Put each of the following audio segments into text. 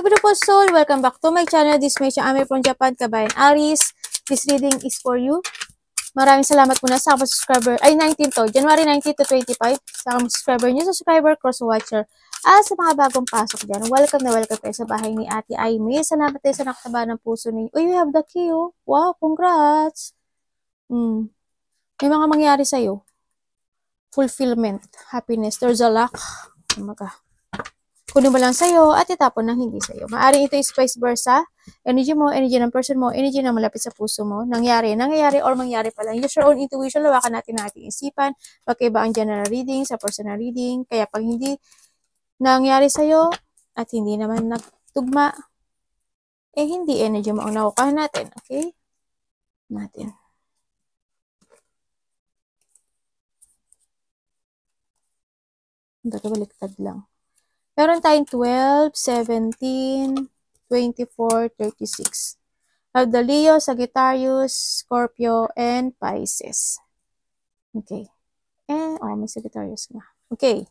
beautiful soul! Welcome back to my channel. This is Ami from Japan, Kabayan Aries. This reading is for you. Maraming salamat muna sa subscriber. Ay, 19 to. January 19 to 25. Sa subscriber nyo, subscriber, cross-watcher. At sa mga bagong pasok dyan, welcome na welcome kayo sa bahay ni Ate Aimee. Salamat tayo sa nakataba ng puso ninyo. Uy, we have the key, oh. Wow, congrats! May mga mangyari sa'yo. Fulfillment, happiness, there's a luck. Kunin mo lang sa'yo at itapon ng hindi sa'yo. Maaring ito is vice versa. Energy mo, energy ng person mo, energy na malapit sa puso mo. Nangyari, or mangyari pa lang. Use your own intuition. Lawakan natin ang ating isipan. Pagkaiba ang general reading sa personal reading. Kaya pag hindi nangyari sa'yo at hindi naman nagtugma, hindi energy mo ang nakukuha natin. Okay? Natin. Ito, baliktad lang. Meron tayong 12, 17, 24, 36. Have the Leo, Sagittarius, Scorpio, and Pisces. Okay. May Sagittarius nga. Okay.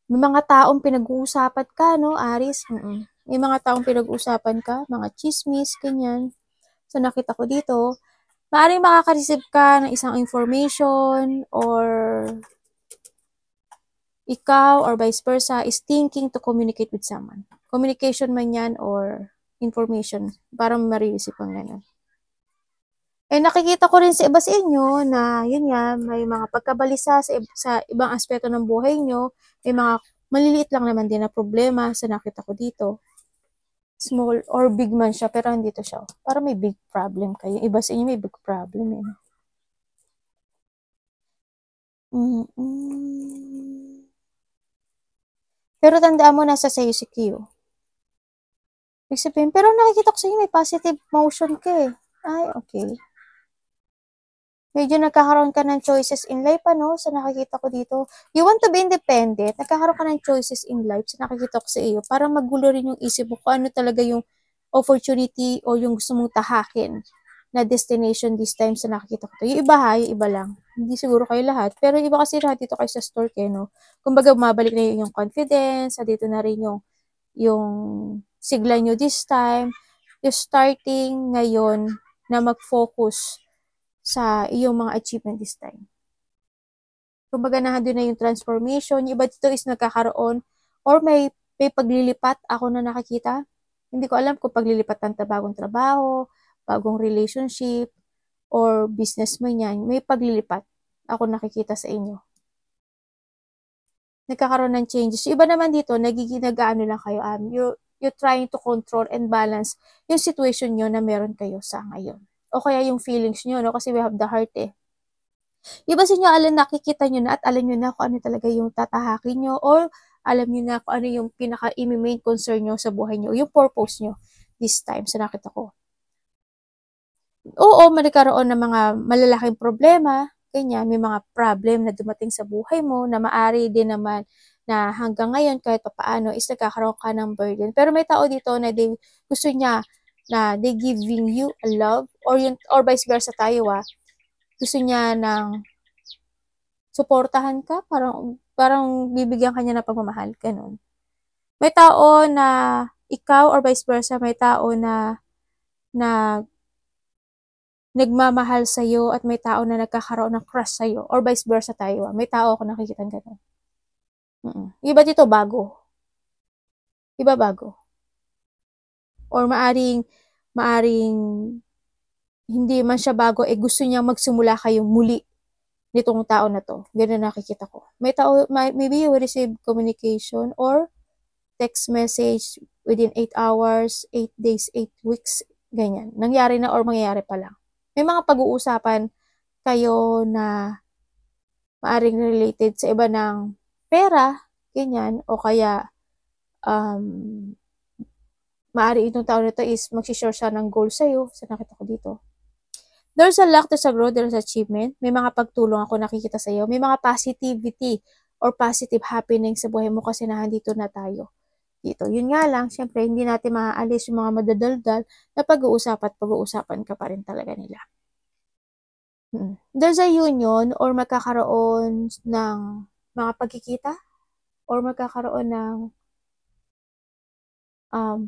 May mga taong pinag-uusapan ka, no, Aries? May mga taong pinag-uusapan ka, mga chismis, ganyan. So, nakita ko dito, maaaring makaka-receive ka ng isang information or ikaw or vice versa is thinking to communicate with someone. Communication man yan or information para ma-receive ang ganun. Nakikita ko rin sa iba sa inyo na yun nga, may mga pagkabalisa sa ibang aspeto ng buhay nyo. May mga maliliit lang naman din na problema sa nakita ko dito. Small or big man siya, pero andito siya. Para may big problem kayo. Iba sa inyo may big problem eh. Pero tandaan mo, nasa sa'yo si Q. Ibig sabihin, pero nakikita ko sa inyo may positive motion ka eh. Ay, okay. Medyo nagkakaroon ka ng choices in life, ano? Sa nakikita ko dito. You want to be independent. Nagkakaroon ka ng choices in life sa nakikita ko sa iyo. Para magulo rin yung isip mo kung ano talaga yung opportunity o yung gusto mong tahakin na destination this time sa nakikita ko. Yung iba yung iba lang. Hindi siguro kayo lahat. Pero iba kasi lahat dito kayo sa store kayo, no? Kumbaga, mabalik na yung confidence. Dito na rin yung sigla nyo this time. Yung starting ngayon na mag-focus sa iyong mga achievement this time. Kumbaga nandun na yung transformation. Yung iba dito is nagkakaroon or may paglilipat ako na nakakita. Hindi ko alam kung paglilipat ng bagong trabaho, bagong relationship, or business mo yan. May paglilipat ako nakikita sa inyo. Nagkakaroon ng changes. Yung iba naman dito, nagiging-ano lang kayo. You're trying to control and balance yung situation nyo na meron kayo sa ngayon. O kaya yung feelings nyo, no? Kasi we have the heart eh. Iba sa inyo, nakikita nyo na at alam nyo na kung ano talaga yung tatahakin nyo or alam nyo na kung ano yung pinaka-main concern nyo sa buhay nyo, yung purpose nyo this time sa nakita ko. Oo, magkaroon ng mga malalaking problema, ganyan, may mga problem na dumating sa buhay mo na maari din naman na hanggang ngayon kahit paano is nagkakaroon ka ng burden. Pero may tao dito na gusto niya na they giving you a love or vice versa tayo gusto niya ng suportahan ka, parang bibigyan ka niya ng pagmamahal, ganun. May tao na ikaw or vice versa, may tao na nagmamahal sa'yo at may tao na nagkakaroon ng crush sa'yo or vice versa tayo. May tao ako nakikita ganun. Iba dito bago. Iba bago. Or maaring hindi man siya bago, gusto niya magsimula kayong muli nitong tao na to. Ganun nakikita ko. May tao, maybe you will receive communication or text message within 8 hours, 8 days, 8 weeks, ganyan. Nangyari na or mangyayari pa lang. May mga pag-uusapan kayo na maaring related sa iba ng pera, ganyan, o kaya maaari itong tao na to is magsishare siya ng goal sa'yo. Sa nakita ko dito. There's a luck, there's a growth, there's achievement. May mga pagtulong ako nakikita sa'yo. May mga positivity or positive happening sa buhay mo kasi nandito na tayo. Dito. Yun nga lang, syempre, hindi natin maaalis yung mga madadaldal na pag-uusapan ka pa rin talaga nila. There's a union or magkakaroon ng mga pagkikita or magkakaroon ng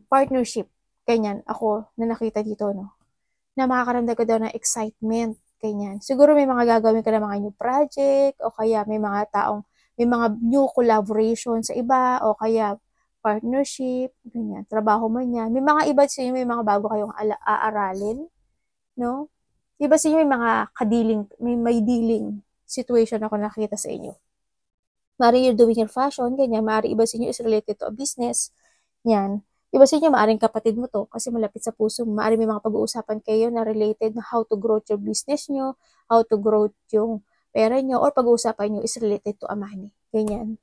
partnership. Ganyan, ako na nakita dito, no? Na makakaramdam ka daw ng excitement. Ganyan. Siguro may mga gagawin ka na mga new project o kaya may mga new collaboration sa iba o kaya partnership, ganyan, trabaho man yan. May mga iba sa inyo, may mga bago kayong aaralin, no? Iba sa inyo may mga may dealing situation ako nakita sa inyo. Maaaring you're doing your fashion, ganyan. Maaaring iba sa inyo is related to a business. Yan. Iba sa inyo, maaaring kapatid mo to kasi malapit sa puso mo. Maaaring may mga pag-uusapan kayo na related na how to grow your business nyo, how to grow yung pera nyo, or pag-uusapan nyo is related to a money. Ganyan.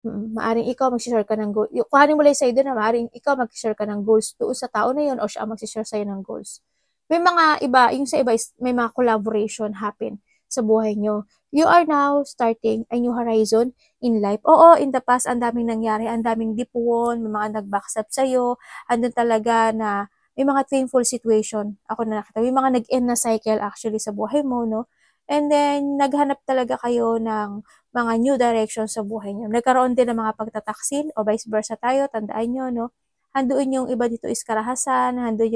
Maaring ikaw mag-share ka ng goals. Kuhanin mo lang sa'yo doon na maaring ikaw mag-share ka ng goals doon sa tao na yun o siya mag-share sa'yo ng goals. May mga iba, yung sa iba is may mga collaboration happen sa buhay nyo. You are now starting a new horizon in life. Oo, in the past, ang daming nangyari, ang daming dipuon, may mga nag-backstab sa'yo, andun talaga na may mga painful situation ako na nakita. May mga nag-end na cycle actually sa buhay mo, no? And then, naghanap talaga kayo ng mga new direction sa buhay niyo. Nagkaroon din ng mga pagtataksil o vice versa tayo, tandaan nyo, no? Handuin yung iba dito is karahasan, handuin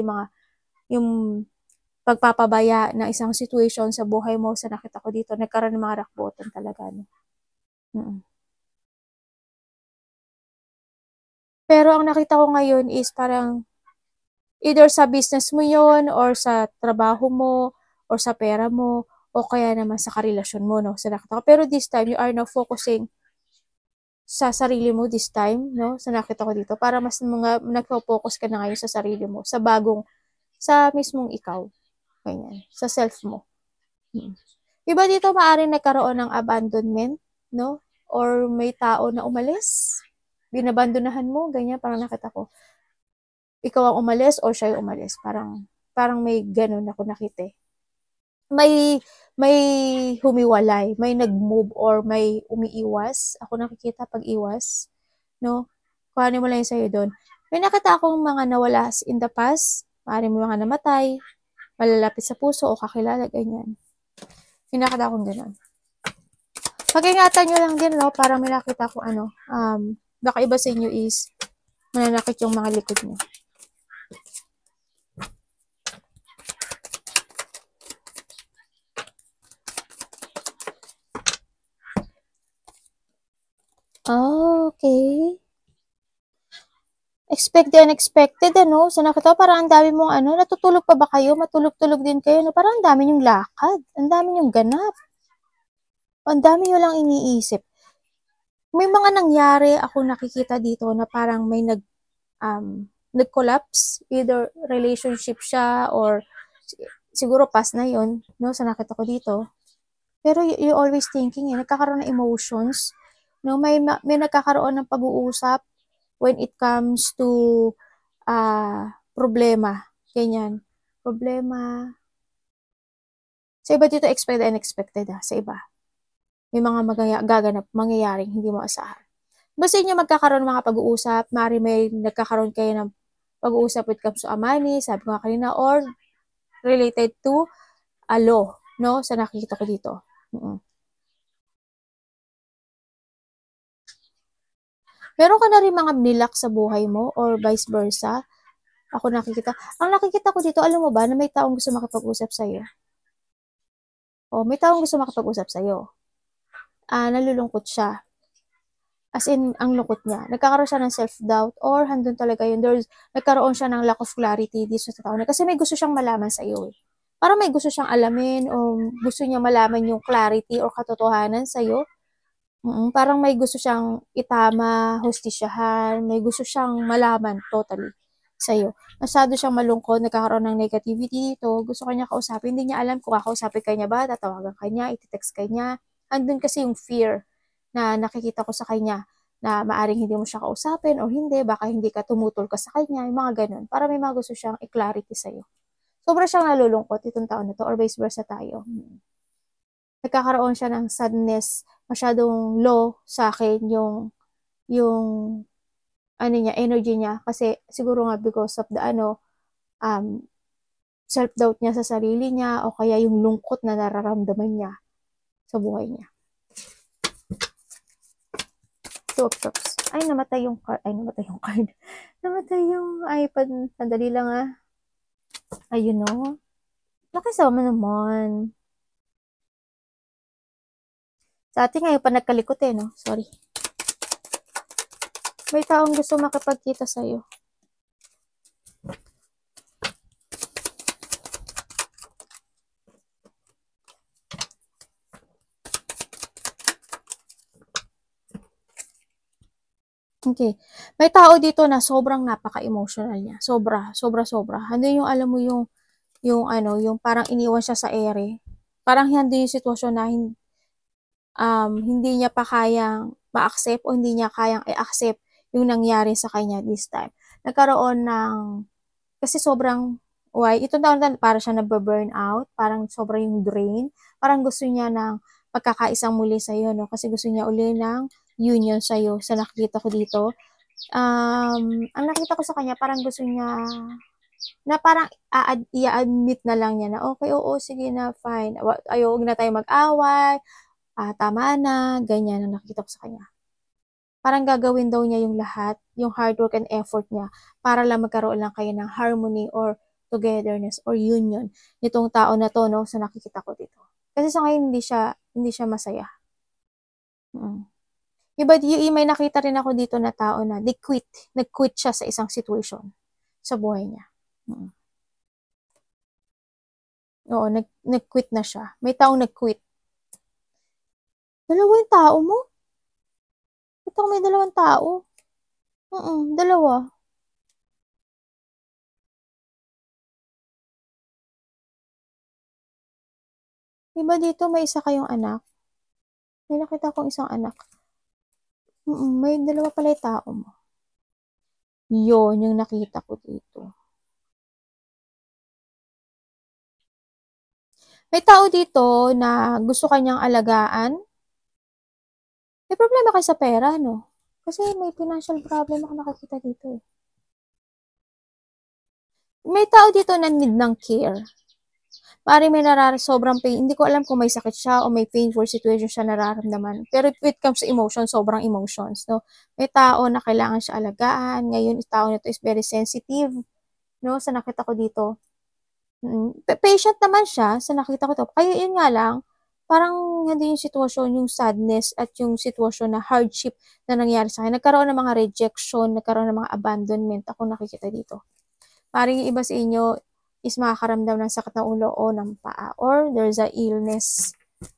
yung pagpapabaya ng isang situation sa buhay mo sa nakita ko dito. Nagkaroon ng mga rock bottom talaga, no? Pero ang nakita ko ngayon is parang either sa business mo yon or sa trabaho mo or sa pera mo o kaya naman sa karelasyon mo, no? Sa nakita ko. Pero this time, you are now focusing sa sarili mo this time, no? Sa nakita ko dito. Para mas nagpo-focus ka na ngayon sa sarili mo, sa mismong ikaw. Ganyan. Sa self mo. Iba dito maaaring nagkaroon ng abandonment, no? Or may tao na umalis. Binabandonahan mo, ganyan. Parang nakita ko. Ikaw ang umalis or siya yung umalis. Parang may ganun ako nakita. May humiwalay, may nag-move or may umiiwas. Ako nakikita pag-iwas, no? Kuhanin mo lang yung sa'yo doon. May nakita akong mga nawala in the past, maaaring may mga namatay, malalapit sa puso o kakilala, ganyan. May nakita akong gano'n. Pag-ingatan nyo lang din, no? Parang may nakita akong baka iba sa inyo is mananakit yung mga likod nyo. Okay. Expect the unexpected, ano? So, nakita parang ang dami mong natutulog pa ba kayo? Matulog-tulog din kayo, no? Parang ang dami yung lakad. Ang dami yung ganap. Ang dami nyo lang iniisip. May mga nangyari ako nakikita dito na parang may nag-collapse. Either relationship siya or siguro past na yun, no? Sa nakita ko dito. Pero you always thinking, nagkakaroon ng emotions. No? May nagkakaroon ng pag-uusap when it comes to problema. Ganyan. Problema. Sa iba dito, expected and unexpected sa iba. May mga mangyayaring hindi mo asahan. Basta inyo magkakaroon ng mga pag-uusap, may nagkakaroon kayo ng pag-uusap with comes to money, sabi ko nga kanina, or related to a law, no? Sa nakikita ko dito. Meron ka na rin mga nilak sa buhay mo or vice versa. Ako nakikita. Ang nakikita ko dito, alam mo ba, na may taong gusto makipag-usap sa'yo. O, may taong gusto makipag-usap sa'yo. Nalulungkot siya. As in, ang lungkot niya. Nagkakaroon siya ng self-doubt or handun talaga yun. Nagkaroon siya ng lack of clarity dito sa tao na kasi may gusto siyang malaman sa'yo. Parang may gusto siyang alamin o gusto niya malaman yung clarity or katotohanan sa'yo. Parang may gusto siyang itama, hustisyahan, may gusto siyang malaman totally sa'yo. Masyado siyang malungkot, nagkakaroon ng negativity dito, gusto kanya kausapin, hindi niya alam kung kakausapin ka niya ba, tatawagan ka niya, iti-text ka niya. Andun kasi yung fear na nakikita ko sa kanya na maaring hindi mo siya kausapin o hindi, baka hindi ka tumutol ka sa kanya, yung mga ganun. Para may mga gusto siyang i-clarity sa'yo. Sobra siyang nalulungkot itong taon na to or vice versa tayo. Nagkakaroon siya ng sadness, masyadong low sa akin yung energy niya kasi siguro nga because of the self-doubt niya sa sarili niya o kaya yung lungkot na nararamdaman niya sa buhay niya. Two of Cups. Ay, namatay yung card. Ay, namatay yung card. Namatay yung iPad. Sandali lang ah. Ayun no. Nakasama naman. Sa atin ngayon pa nagkalikot eh, no? Sorry. May taong gusto makipagkita sa'yo. Okay. May tao dito na sobrang napaka-emotional niya. Sobra, sobra, sobra. Ano yung alam mo yung ano, yung parang iniwan siya sa ere. Parang hindi yung sitwasyon na hindi niya pa kayang ma-accept o hindi niya kayang i-accept yung nangyari sa kanya this time. Nagkaroon ng, kasi sobrang, why, ito na para siya nagbe-burn out, parang sobrang yung drain, parang gusto niya ng pagkakaisang muli sa'yo, no? Kasi gusto niya uli ng union sa'yo, sa nakikita ko dito. Ang nakita ko sa kanya, parang gusto niya, na parang i-admit na lang niya na, okay, oo, sige na, fine. Huwag na tayo mag-away, tama na, ganyan ang nakikita ko sa kanya. Parang gagawin daw niya yung lahat, yung hard work and effort niya, para lang magkaroon lang kayo ng harmony or togetherness or union nitong tao na to, no, sa nakikita ko dito. Kasi sa ngayon, hindi siya masaya. Iba, may nakita rin ako dito na tao na nag-quit siya sa isang situation sa buhay niya. Oo, nag-quit na siya. May taong nag-quit. Dalawa yung tao mo? Ito may dalawang tao. Dalawa. Iba dito may isa kayong anak. May nakita akong isang anak. May dalawa pala yung tao mo. Yun, yung nakita ko dito. May tao dito na gusto kanyang alagaan. May problema kayo sa pera, no? Kasi may financial problem ako nakakita dito. May tao dito na need ng care. Parang may sobrang pain. Hindi ko alam kung may sakit siya o may painful situation siya nararamdaman. Pero if it comes to emotion, sobrang emotions, no? May tao na kailangan siya alagaan. Ngayon, yung tao nito is very sensitive, no? Sa nakita ko dito. Patient naman siya sa nakita ko to. Kaya yun nga lang, parang hindi yung sitwasyon, yung sadness at yung sitwasyon na hardship na nangyari sa akin. Nagkaroon ng mga rejection, nagkaroon ng mga abandonment. Ako nakikita dito. Parang yung iba sa inyo is makakaramdam ng sakit ng ulo o ng paa or there's a illness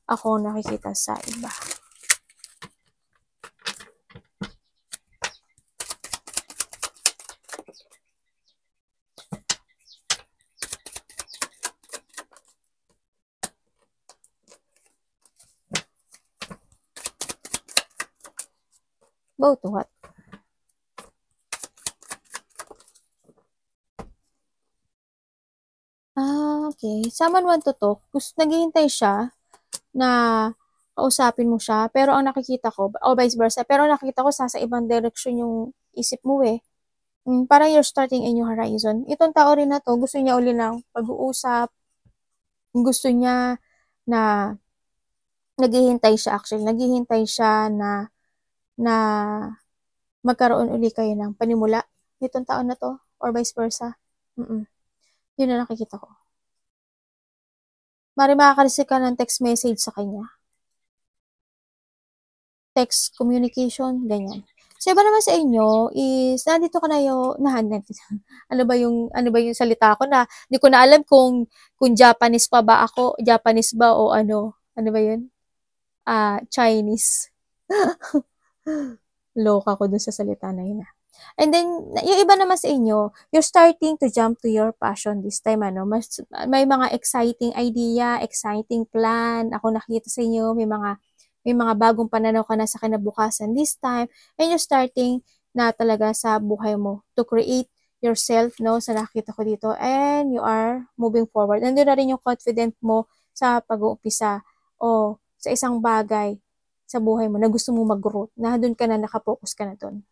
ako nakikita sa iba. Go to what? Okay. Someone want to talk. Naghihintay siya na kausapin mo siya, pero ang nakikita ko, o vice versa, pero ang nakikita ko sa ibang direction yung isip mo eh. Parang you're starting a new horizon. Itong tao rin na to, gusto niya uli ng pag-uusap, gusto niya na naghihintay siya actually, naghihintay siya na magkaroon uli kayo ng panimula nitong tao na to, or vice versa. Yun na nakikita ko. Mari makaka-receive ka ng text message sa kanya. Text communication, ganyan. So, iba naman sa inyo is, nandito ka na yung, ano ba yung salita ko na, hindi ko na alam kung Japanese pa ba ako, Japanese ba o ano ba yun? Chinese. Loka ko dun sa salita na yun. And then, yung iba naman sa inyo, you're starting to jump to your passion this time, ano? May mga exciting idea, exciting plan. Ako nakita sa inyo, may mga bagong pananaw ka na sa kinabukasan this time. And you're starting na talaga sa buhay mo to create yourself, no? Sa nakita ko dito. And you are moving forward. Nandun na rin yung confident mo sa pag-uumpisa o sa isang bagay sa buhay mo na gusto mo mag-growth. Na doon ka na, nakafocus ka na doon.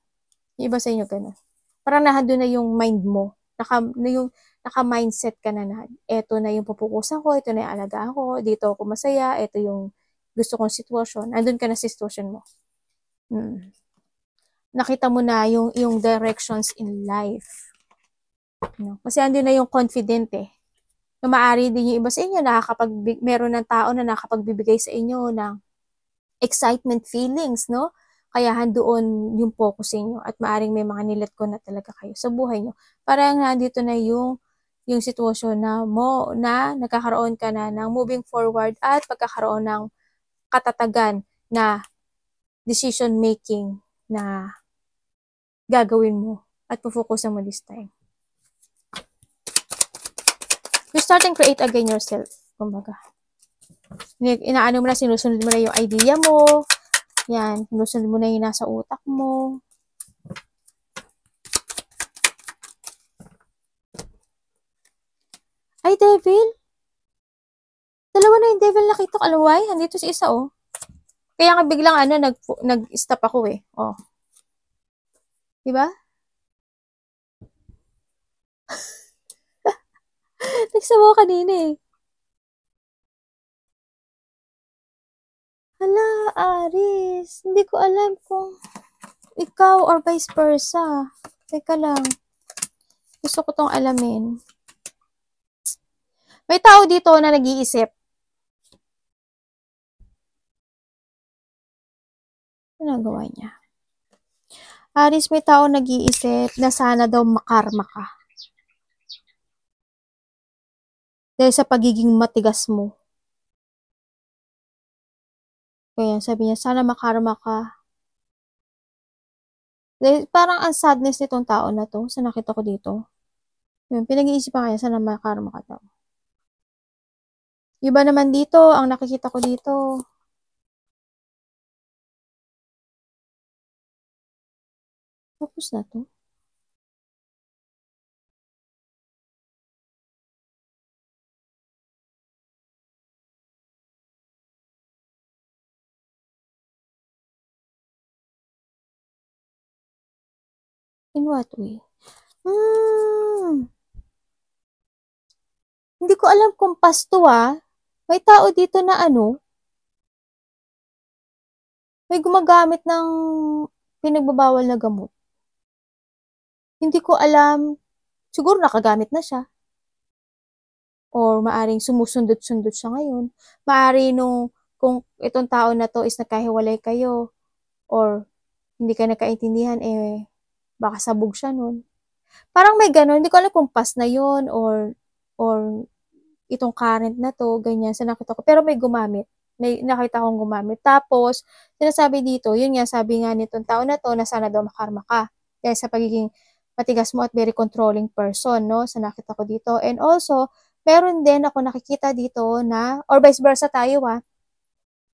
Yung iba sa inyo ganun. Parang doon na yung mind mo. naka-mindset ka na eto na yung pupukusan ko, ito na yung alagaan ko, dito ako masaya, ito yung gusto kong sitwasyon. Andun ka na sa sitwasyon mo. Nakita mo na yung directions in life. No? Kasi andun na yung confident eh. Na maaari din yung iba sa inyo, meron ng tao na nakapagbibigay sa inyo ng excitement feelings, no? Kaya doon yung focus niyo at maaring may mga nilet ko na talaga kayo sa buhay niyo. Parang nandito na yung sitwasyon na nagkakaroon ka na ng moving forward at pagkakaroon ng katatagan na decision making na gagawin mo at pufokusan mo this time. You start and create again yourself, kumbaga. Inaano mo na, sinusunod mo na yung idea mo. Yan, sinusunod mo na yung nasa utak mo. Ay, devil. Dalawa na yung devil nakita ko. Alam mo why? Andito si isa, oh. Kaya nga biglang nag-stop ako eh. Oh. Diba? Nagsawa kanina eh. Hala, Aris. Hindi ko alam kung ikaw or vice versa. Teka lang. Gusto ko tong alamin. May tao dito na nag-iisip. Ano nagawa niya? Aris, may tao nag-iisip na sana daw makarma ka. Dahil sa pagiging matigas mo. Kaya sabi niya, sana makarma ka. Dahil parang ang sadness nitong tao na to, sa nakita ko dito. Yun, pinag-iisipan kaya, sana makarma ka daw. Iba naman dito, ang nakikita ko dito. Tapos na to. In what way? Hindi ko alam kung pasto ah. May tao dito na may gumagamit ng pinagbabawal na gamot. Hindi ko alam, siguro nakagamit na siya. Or maaring sumusundot-sundot siya ngayon. Maari kung itong tao na to is nagkahiwalay kayo, or hindi ka nagkaintindihan, baka sabog siya nun. Parang may gano'n, hindi ko alam kung past na yun, or itong current na to, ganyan, sa nakita ko. Pero may gumamit. May nakita kong gumamit. Tapos, sinasabi dito, yun nga, sabi nga nitong tao na to, na sana daw makarma ka. Dahil sa pagiging matigas mo at very controlling person, no? Sa nakita ko dito. And also, meron din ako nakikita dito na, or vice versa tayo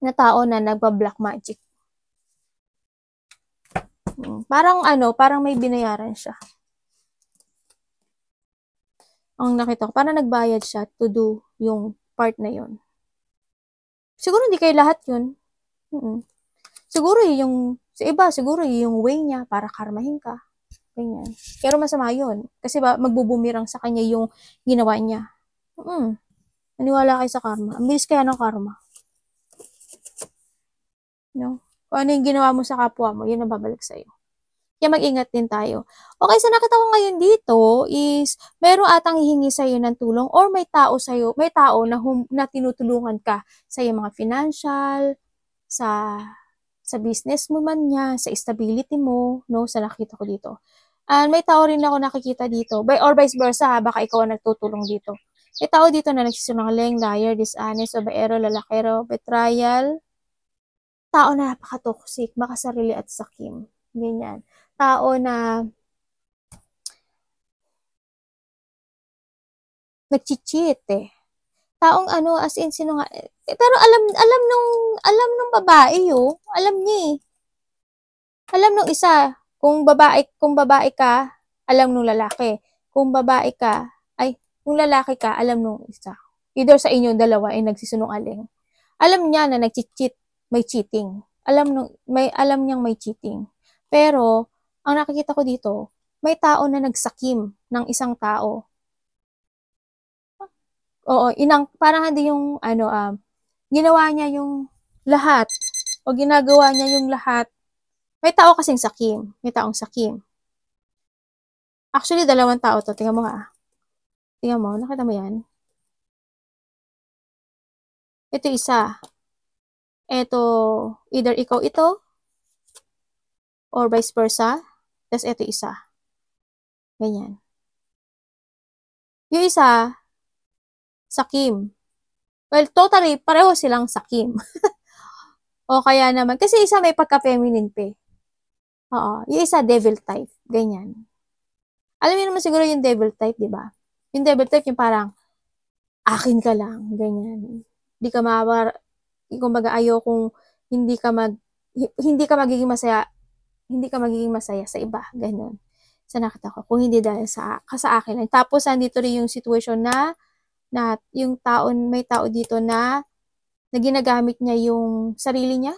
na tao na nagba-black magic. Parang may binayaran siya. Ang nakita ko, parang nagbayad siya to do yung part na yun. Siguro hindi kayo lahat yun. Siguro sa iba, siguro yung way niya para karmahin ka. Ganyan. Pero masama yun. Kasi magbubumirang sa kanya yung ginawa niya. Naniwala kayo sa karma. Ang bilis kaya ng karma. No? Kung ano yung ginawa mo sa kapwa mo, yun ang babalik sa'yo. Kaya mag-ingat din tayo. Okay, so nakita ko ngayon dito is meron atang hihingi sa'yo ng tulong or may tao na tinutulungan ka sa iyong mga financial, sa business mo man niya, sa stability mo, no? Sa nakita ko dito. And may tao rin ako nakikita dito, or vice versa, baka ikaw ang nagtutulong dito. May tao dito na nagsisinungaling, liar, dishonest, babaero, lalakero, betrayal, tao na napaka-toxic, makasarili at sakim. Ganyan. Tao na nag-cheat Taong as in pero alam nung babae alam niya eh. Alam nung isa, kung babae ka, alam nung lalaki. Kung lalaki ka, alam nung isa. Either sa inyo dalawa ay nagsisinungaling. Alam niya na nag-cheat, may cheating. Alam niyang may cheating. Pero ang nakikita ko dito, may tao na nagsakim ng isang tao. Oo, parang hindi yung, ano, ginawa niya yung lahat. O ginagawa niya yung lahat. May tao kasing sakim. May taong sakim. Actually, dalawang tao to. Tingnan mo ha. Tingnan mo. Nakita mo yan? Ito isa. Ito, either ikaw ito, or vice versa. Tapos ito isa. Ganyan. Yung isa, sakim. Well, totally, pareho silang sakim. O kaya naman, kasi isa may pagka-feminine pa eh. Oo. Yung isa, devil type. Ganyan. Alam niyo naman siguro yung devil type, di ba? Yung devil type, yung parang, akin ka lang. Ganyan. Hindi ka kumbaga ayaw kung hindi ka magiging masaya, hindi ka magiging masaya sa iba. Ganyan. Sa nakita ko. Kung hindi dahil sa akin lang. Tapos, andito rin yung situation na yung may tao dito na ginagamit niya yung sarili niya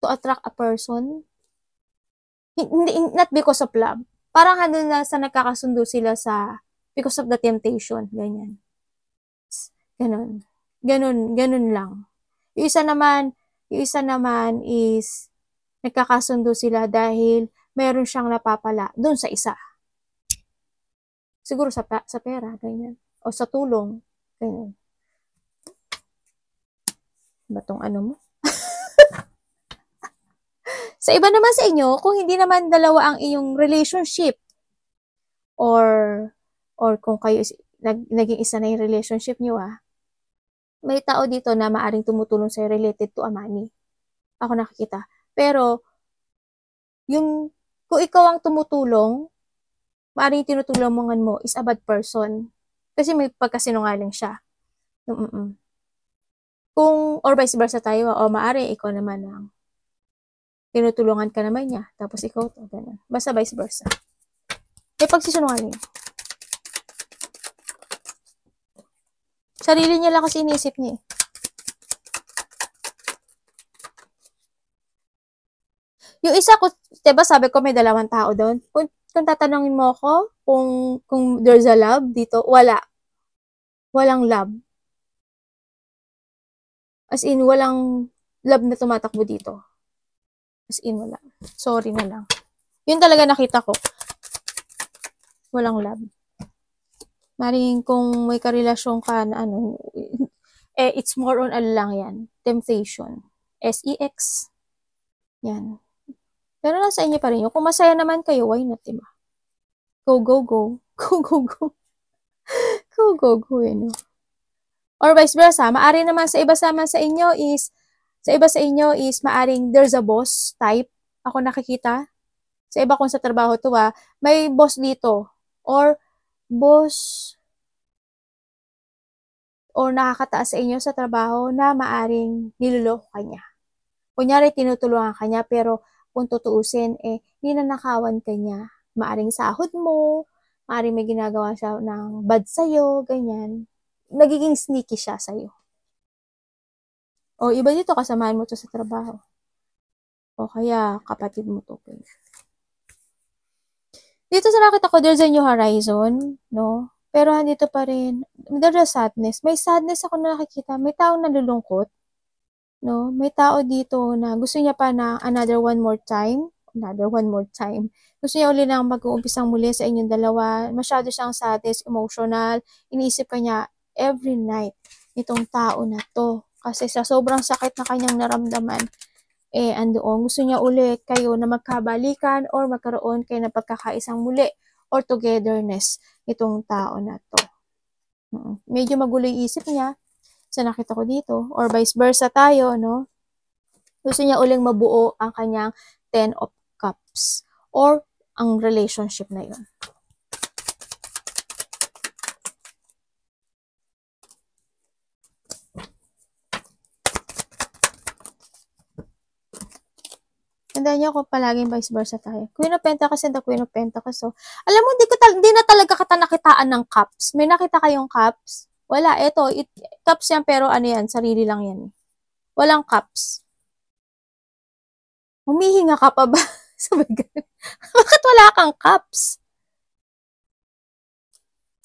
to attract a person. Hindi, not because of love. Parang ano na sa nagkakasundo sila because of the temptation. Ganyan. Ganon. Ganon lang. Yung isa naman is nagkakasundo sila dahil meron siyang napapala doon sa isa. Siguro sa pera, ganyan. O sa tulong, ganyan. Batong ano mo? Sa iba naman sa inyo, kung hindi naman dalawa ang iyong relationship, or kung kayo naging isa na yung relationship nyo may tao dito na maaring tumutulong sa'yo related to a money. Ako nakikita. Pero, kung ikaw ang tumutulong, maaring tinutulungan mo is a bad person. Kasi may pagkasinungaling siya. Or vice versa tayo, o maaring ikaw naman ang tinutulungan ka naman niya, tapos ikaw to, ganun. Basta vice versa. May pagsisinungaling. Sarili niya lang kasi iniisip niya eh. Yung isa ko, diba sabi ko may dalawang tao doon? Kung tatanungin mo ako kung there's a love dito, wala. Walang love. As in, walang love na tumatakbo dito. As in, wala. Sorry na lang. Yun talaga nakita ko. Walang love. Maring kung may karelasyon ka na it's more on lang yan. Temptation. SEX. Yan. Pero nasa inyo pa rin yun. Kung masaya naman kayo, why not, diba? Go, go, go. Go, go, go. Go, go, go, yun. Or vice versa. Maari naman sa iba sa inyo is maaring there's a boss type. Ako nakikita. Sa iba kung sa trabaho to may boss dito. Or boss or nakakataas sa inyo sa trabaho na maaring niloloko ka niya. Kunyari, tinutulungan ka niya, pero kung tutuusin, ninanakawan ka niya. Maaring sahod mo, maaring may ginagawa siya ng bad sa'yo, ganyan. Nagiging sneaky siya sa'yo. O iba dito, kasamahan mo to sa trabaho. O kaya, kapatid mo to. Dito sa nakita ko, there's a new horizon, no? Pero dito pa rin, there's a sadness. May sadness ako nakikita. May taong nalulungkot. No? May tao dito na gusto niya pa na another one more time. Gusto niya uli nang mag-uumpisang muli sa inyong dalawa. Masyado siyang sadness, emotional. Iniisip ka niya every night itong tao na to. Kasi sa sobrang sakit na kanyang naramdaman, andoon. Gusto niya uli kayo na magkabalikan or magkaroon kayo ng pagkakaisang muli or togetherness itong tao na to. Medyo magulo yung isip niya sa nakita ko dito, or vice versa tayo, no? Gusto niya uling mabuo ang kanyang 10 of Cups or ang relationship na yun. Tandaan niyo kung palaging vice versa tayo. Queen of Pentacles and the Queen of Pentacles. So, alam mo, di na talaga nakitaan ng cups. May nakita kayong cups? Wala. Cups yan, pero ano yan, sarili lang yan. Walang cups. Humihinga ka pa ba? Sabi ganun. Bakit wala kang cups?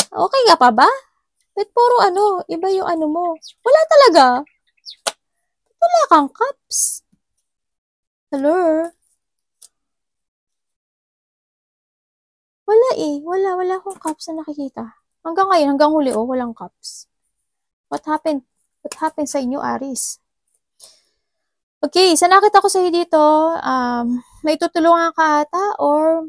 Okay ka pa ba? Ba't puro iba yung mo? Wala talaga. Wala kang cups. Hello? Wala eh. Wala akong cups na nakikita. Hanggang ngayon, hanggang huli, walang cups. What happened? What happened sa inyo, Aris? Okay, sa nakita ko sa'yo dito, may tutulungan ka ata or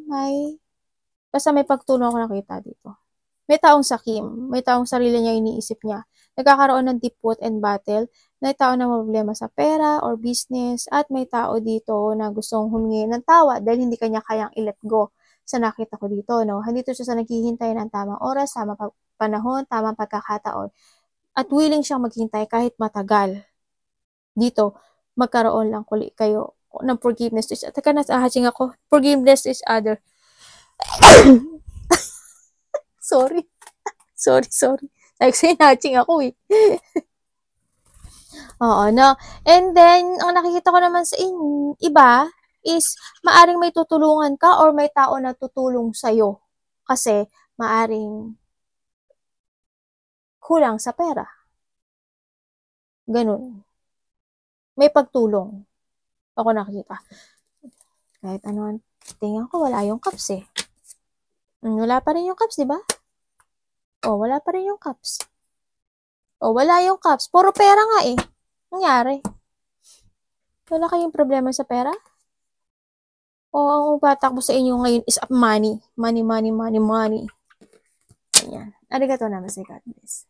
basta may pagtulong ako nakita dito. May taong sakim, may taong sarili niya iniisip niya. Nagkakaroon ng dipot and battle, may tao na problema sa pera or business, at may tao dito na gustong humingi ng tawa dahil hindi kanya kayang i-let go. Sa nakita ko dito, no? Handito siya sa naghihintay ng tamang oras, tamang panahon, tamang pagkakataon. At willing siyang maghintay kahit matagal. Dito, magkaroon lang kuli kayo ng forgiveness to each other. Teka, nasahaching ako. Forgiveness to each other. Sorry. Sorry. Like, sinaching ako eh. Oo, no? And then, ang nakikita ko naman sa iba is, maaring may tutulungan ka or may tao na tutulong sa'yo. Kasi, maaring kulang sa pera. Ganun. May pagtulong. Ako nakikita. Kahit ano, tingnan ko, wala yung cups eh. Wala pa rin yung cups, di ba? Wala pa rin yung cups. Wala yung cups. Puro pera nga eh. Nangyari. Wala kayong problema sa pera? Ang upatak mo sa inyo ngayon is money. Money. Ayan. Arigato naman sa God bless.